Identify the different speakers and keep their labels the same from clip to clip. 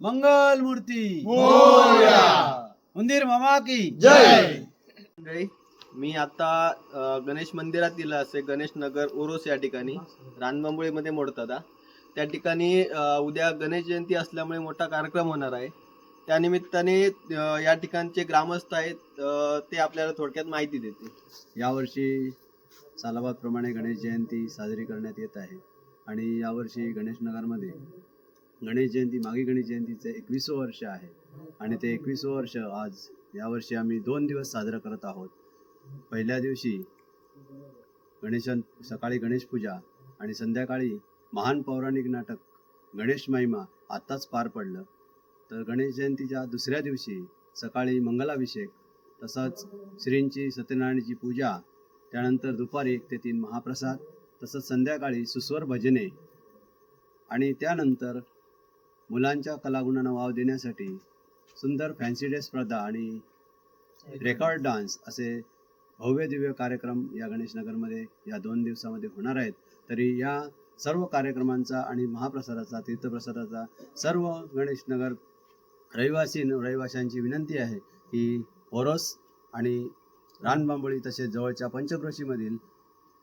Speaker 1: मंगल मूर्ती
Speaker 2: मोरया.
Speaker 1: मंदिर मामा की
Speaker 2: जय.
Speaker 3: मी आता गणेश मंदिरातील असे गणेश नगर ओरोस या ठिकाणी रानबांबोळीमध्ये मोडतात त्या ठिकाणी उद्या गणेश जयंती असल्यामुळे मोठा कार्यक्रम होणार आहे. त्यानिमित्ताने या ठिकाणचे ग्रामस्थ आहेत ते आपल्याला थोडक्यात माहिती देतील.
Speaker 1: यावर्षी सालाबादप्रमाणे गणेश जयंती साजरी करण्यात येत आहे आणि यावर्षी गणेश नगरमध्ये गणेश जयंती मागे गणेश जयंतीचे 21वं वर्ष आहे आणि ते 21वं वर्ष आज यावर्षी आम्ही 2 दिवस साजरं करत आहोत. पहिल्या दिवशी सकाळी गणेश पूजा आणि संध्याकाळी महान पौराणिक नाटक गणेश महिमा आत्ताच पार पडलं. तर गणेश जयंतीच्या दुसऱ्या दिवशी सकाळी मंगलाभिषेक, तसंच श्रींची सत्यनारायणाची पूजा, त्यानंतर दुपारी 1 ते 3 महाप्रसाद, तसंच संध्याकाळी सुस्वर भजने आणि त्यानंतर मुलांच्या कलागुणांना वाव देण्यासाठी सुंदर फॅन्सी ड्रेस स्पर्धा आणि रेकॉर्ड डान्स असे भव्य दिव्य कार्यक्रम या गणेशनगरमध्ये या 2 दिवसामध्ये होणार आहेत. तरी या सर्व कार्यक्रमांचा आणि महाप्रसादाचा तीर्थप्रसादाचा सर्व गणेशनगर रहिवाशांची विनंती आहे की ओरोस आणि रानबांबोळी तसेच जवळच्या पंचक्रोशीमधील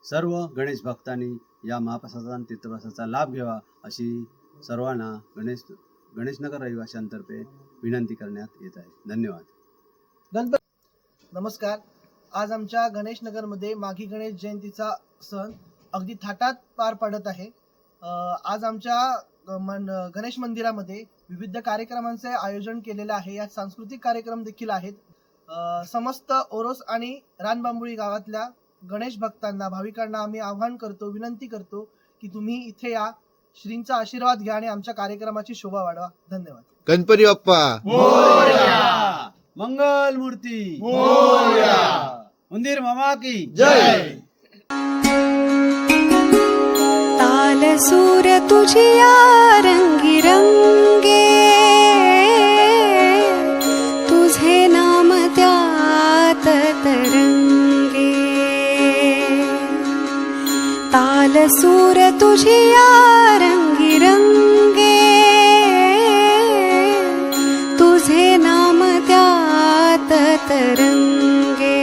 Speaker 1: सर्व गणेश भक्तांनी या महाप्रसादा आणि तीर्थप्रसादाचा लाभ घ्यावा अशी सर्वांना गणेशनगर रहिवाशांतर्फे विनंती करण्यात येत आहे. धन्यवाद.
Speaker 4: नमस्कार. आज आमच्या गणेश नगरमध्ये माघी गणेश जयंतीचा सण अगदी थाटात पार पडत आहे. आज आमच्या गणेश मंदिरामध्ये विविध कार्यक्रमांचे आयोजन केलेलं आहे. यात सांस्कृतिक कार्यक्रम देखील आहेत. समस्त ओरोस आणि रानबांबोळी गावातल्या गणेश भक्तांना, भाविकांना आम्ही आवाहन करतो, विनंती करतो की तुम्ही इथे या, श्रींचा आशीर्वाद घ्या आणि आमच्या कार्यक्रमाची शोभा वाढवा. धन्यवाद.
Speaker 2: गणपती बाप्पा
Speaker 1: मोरया. मंगल मूर्ती
Speaker 2: मोरया.
Speaker 1: मंदिर मामा की
Speaker 2: जय.
Speaker 5: ताल सूर तुझिया रंगी रंगे, तुझे नाम त्यात तरंगे. ताल सूर तुझिया